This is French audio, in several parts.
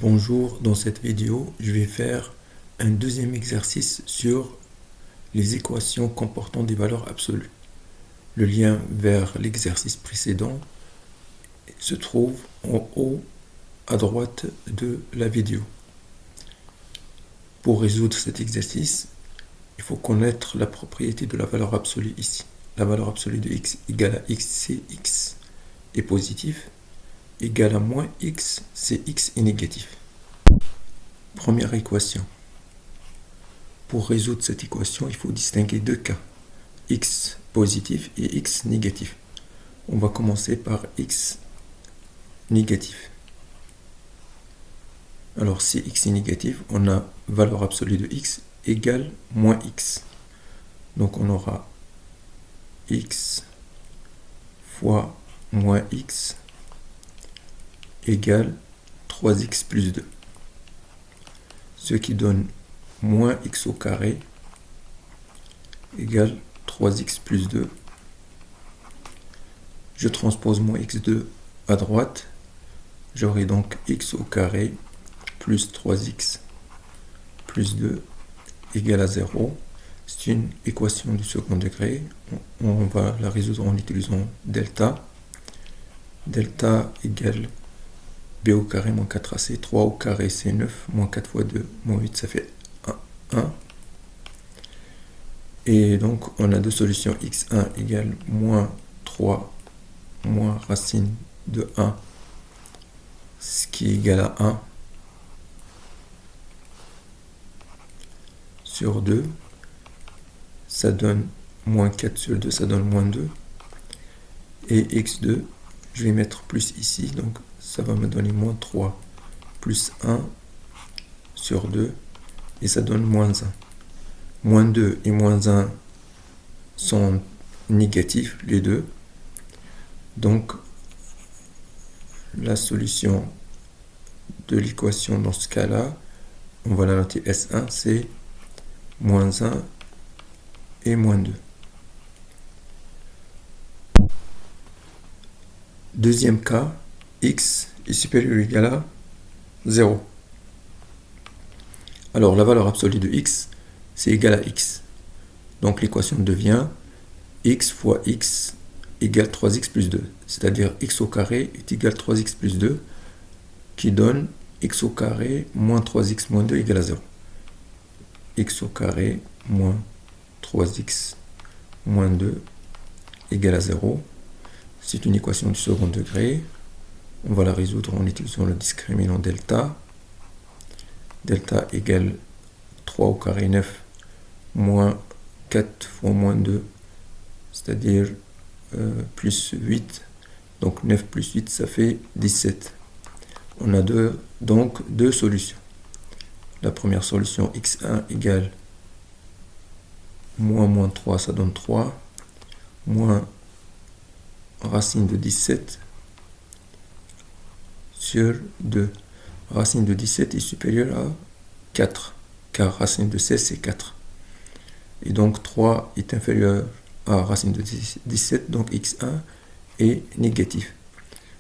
Bonjour, dans cette vidéo, je vais faire un deuxième exercice sur les équations comportant des valeurs absolues. Le lien vers l'exercice précédent se trouve en haut à droite de la vidéo. Pour résoudre cet exercice, il faut connaître la propriété de la valeur absolue ici. La valeur absolue de x égale à x, c'est x est positif, égale à moins x, c'est x est négatif. Première équation. Pour résoudre cette équation, il faut distinguer deux cas, x positif et x négatif. On va commencer par x négatif. Alors si x est négatif, on a valeur absolue de x égale moins x. Donc on aura x fois moins x égale 3x plus 2. Ce qui donne moins x au carré égale 3x plus 2. Je transpose moins x2 à droite. J'aurai donc x au carré plus 3x plus 2 égale à 0. C'est une équation du second degré. On va la résoudre en utilisant delta. Delta égale b au carré moins 4ac. 3 au carré c'est 9. Moins 4 fois 2, moins 8, ça fait 1. Et donc on a deux solutions. x1 égale moins 3 moins racine de 1, ce qui est égal à 1 sur 2. Ça donne moins 4 sur 2, ça donne moins 2. Et x2, je vais mettre plus ici, donc ça va me donner moins 3 plus 1 sur 2, et ça donne moins 1. Moins 2 et moins 1 sont négatifs, les deux. Donc, la solution de l'équation dans ce cas-là, on va la noter S1, c'est moins 1 et moins 2. Deuxième cas, x est supérieur ou égal à 0. Alors, la valeur absolue de x, c'est égal à x. Donc, l'équation devient x fois x égale 3x plus 2. C'est-à-dire x au carré est égal à 3x plus 2, qui donne x au carré moins 3x moins 2 égale à 0. X au carré moins 3x moins 2 égale à 0. C'est une équation du second degré. On va la résoudre en utilisant le discriminant delta. Delta égale 3 au carré 9 moins 4 fois moins 2, c'est-à-dire plus 8. Donc 9 plus 8, ça fait 17. On a donc deux solutions. La première solution, x1 égale moins 3, ça donne 3, moins racine de 17 sur 2. Racine de 17 est supérieure à 4, car racine de 16, c'est 4. Et donc 3 est inférieur à racine de 17, donc x1 est négatif.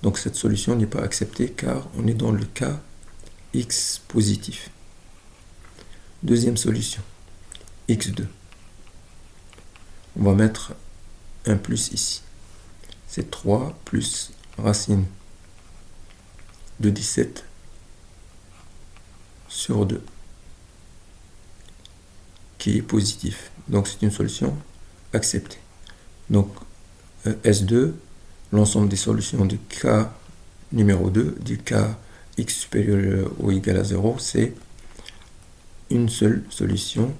Donc cette solution n'est pas acceptée car on est dans le cas x positif. Deuxième solution, x2. On va mettre un plus ici. C'est 3 plus racine de 17 sur 2, qui est positif. Donc c'est une solution acceptée. Donc S2, l'ensemble des solutions du cas numéro 2, du cas x supérieur ou égal à 0, c'est une seule solution.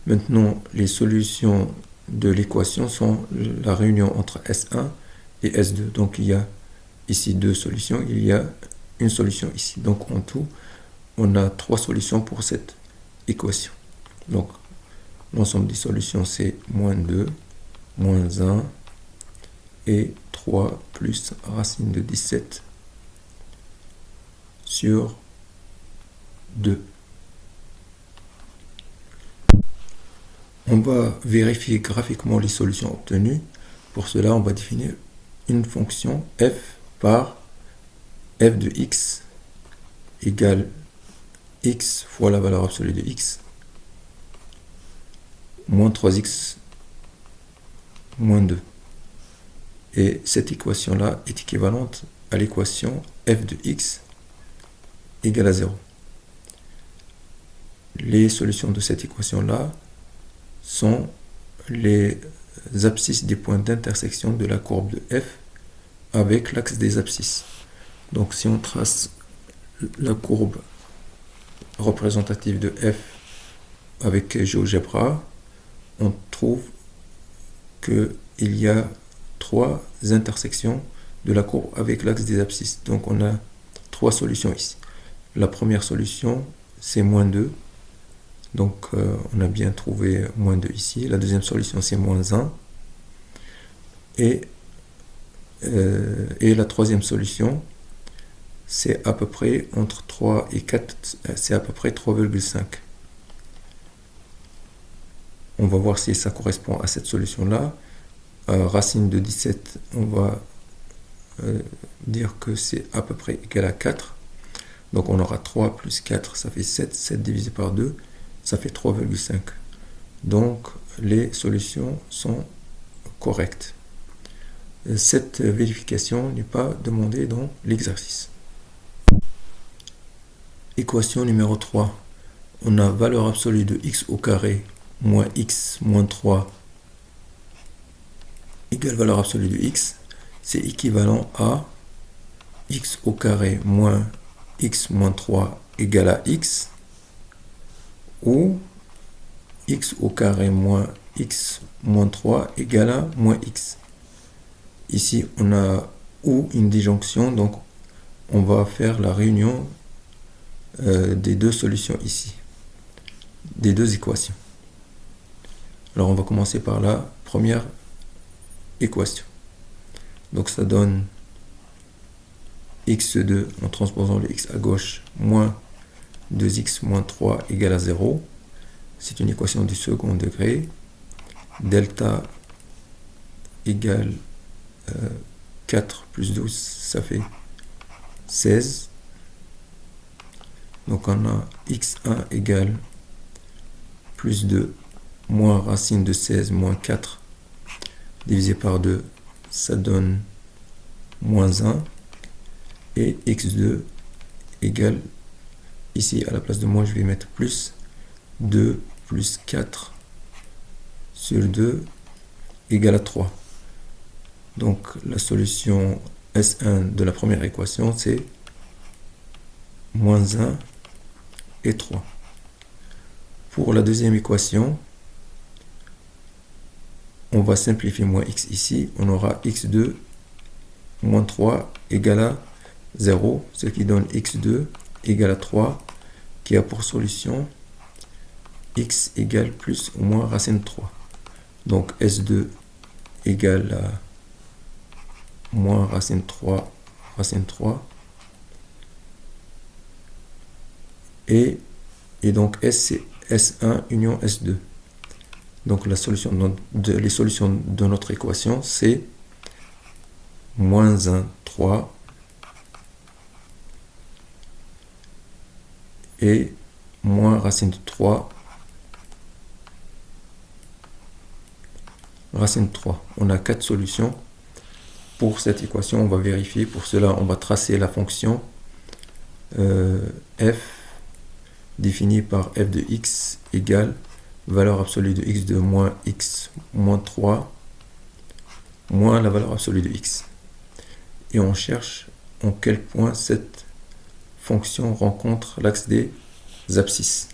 Maintenant, les solutions de l'équation sont la réunion entre S1 et S2. Donc il y a ici deux solutions, il y a une solution ici. Donc en tout, on a trois solutions pour cette équation. Donc l'ensemble des solutions c'est moins 2, moins 1 et 3 plus racine de 17 sur 2. On va vérifier graphiquement les solutions obtenues. Pour cela, on va définir une fonction f par f de x égale x fois la valeur absolue de x moins 3x moins 2. Et cette équation-là est équivalente à l'équation f de x égale à 0. Les solutions de cette équation-là sont les abscisses des points d'intersection de la courbe de f avec l'axe des abscisses. Donc si on trace la courbe représentative de f avec GeoGebra, on trouve qu'il y a 3 intersections de la courbe avec l'axe des abscisses. Donc on a 3 solutions ici. La première solution, c'est moins 2. Donc on a bien trouvé moins 2 ici. La deuxième solution, c'est moins 1. Et la troisième solution, c'est à peu près entre 3 et 4, c'est à peu près 3,5. On va voir si ça correspond à cette solution-là. Racine de 17, on va dire que c'est à peu près égal à 4. Donc on aura 3 plus 4, ça fait 7. 7 divisé par 2, ça fait 3,5. Donc les solutions sont correctes. Cette vérification n'est pas demandée dans l'exercice. Équation numéro 3. On a valeur absolue de x au carré moins x moins 3 égale valeur absolue de x. C'est équivalent à x au carré moins x moins 3 égale à x, ou x au carré moins x moins 3 égale à moins x. Ici, on a ou une disjonction, donc on va faire la réunion des deux solutions ici, des deux équations. Alors on va commencer par la première équation. Donc ça donne x2 en transposant le x à gauche moins 2x moins 3 égale à 0. C'est une équation du second degré. Delta égale 4 plus 12, ça fait 16. Donc on a x1 égale plus 2 moins racine de 16 moins 4 divisé par 2, ça donne moins 1. Et x2 égale, ici à la place de moins je vais mettre plus 2 plus 4 sur 2 égale à 3. Donc la solution S1 de la première équation, c'est moins 1 et 3. Pour la deuxième équation, on va simplifier moins x ici. On aura x2 moins 3 égale à 0, ce qui donne x2 égale à 3, qui a pour solution x égale plus ou moins racine de 3. Donc S2 égale à moins racine 3, racine 3. Et donc S, c'est S1 union S2. Donc la solution les solutions de notre équation, c'est moins 1, 3 et moins racine de 3, racine de 3. On a 4 solutions. Pour cette équation, on va vérifier. Pour cela, on va tracer la fonction f définie par f de x égale valeur absolue de x de moins x moins 3 moins la valeur absolue de x. Et on cherche en quel point cette fonction rencontre l'axe des abscisses.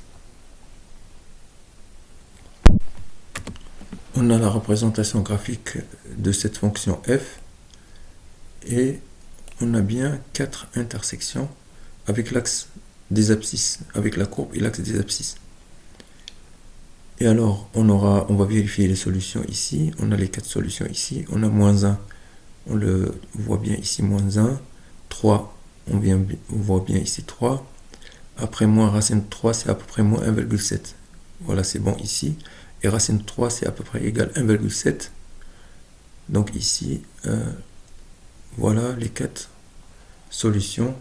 On a la représentation graphique de cette fonction f et on a bien 4 intersections avec l'axe des abscisses, avec la courbe et l'axe des abscisses. Et alors, on va vérifier les solutions ici. On a les 4 solutions ici. On a moins 1, on le voit bien ici, moins 1. 3, on voit bien ici 3. Après, moins racine de 3, c'est à peu près moins 1,7. Voilà, c'est bon ici. Et racine de 3, c'est à peu près égal à 1,7. Donc ici, voilà les 4 solution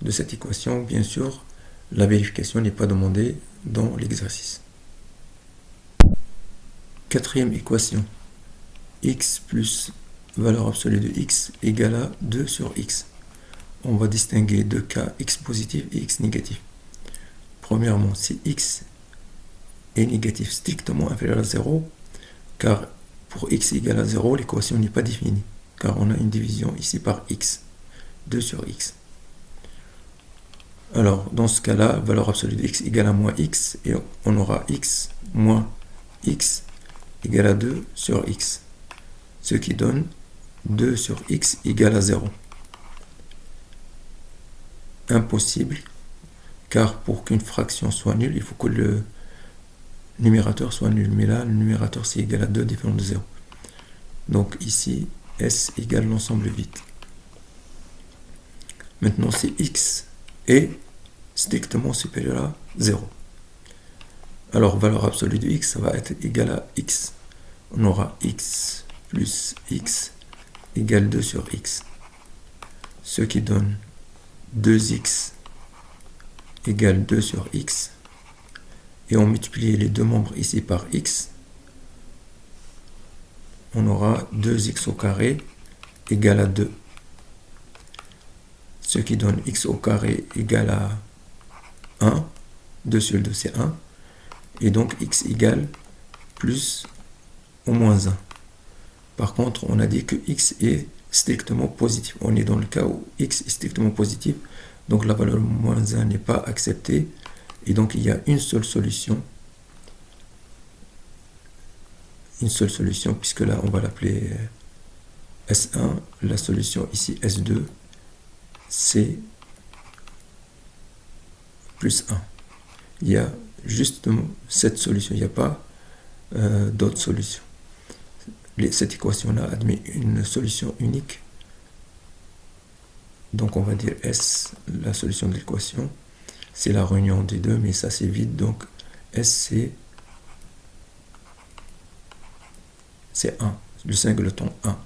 de cette équation. Bien sûr, la vérification n'est pas demandée dans l'exercice. Quatrième équation, x plus valeur absolue de x égale à 2 sur x. On va distinguer deux cas, x positif et x négatif. Premièrement, si x est négatif strictement inférieur à 0, car pour x égale à 0, l'équation n'est pas définie, car on a une division ici par x, 2 sur x. Alors, dans ce cas-là, valeur absolue de x égale à moins x, et on aura x moins x égale à 2 sur x, ce qui donne 2 sur x égale à 0. Impossible, car pour qu'une fraction soit nulle, il faut que le numérateur soit nul. Mais là, le numérateur, c'est égal à 2 différent de 0. Donc ici, S égale l'ensemble vide. Maintenant, si x est strictement supérieur à 0. Alors, valeur absolue de x, ça va être égal à x. On aura x plus x égale 2 sur x. Ce qui donne 2x égale 2 sur x. Et on multiplie les deux membres ici par x. On aura 2x au carré égale à 2. Ce qui donne x au carré égale à 1. 2 sur 2, c'est 1. Et donc x égale plus ou moins 1. Par contre, on a dit que x est strictement positif. On est dans le cas où x est strictement positif. Donc la valeur moins 1 n'est pas acceptée. Et donc il y a une seule solution. Une seule solution, puisque là on va l'appeler S1. La solution ici S2, c'est plus 1. Il y a justement cette solution. Il n'y a pas d'autres solutions. Cette équation-là admet une solution unique. Donc on va dire S, la solution de l'équation, c'est la réunion des deux, mais ça c'est vide. Donc S c'est 1, le singleton 1.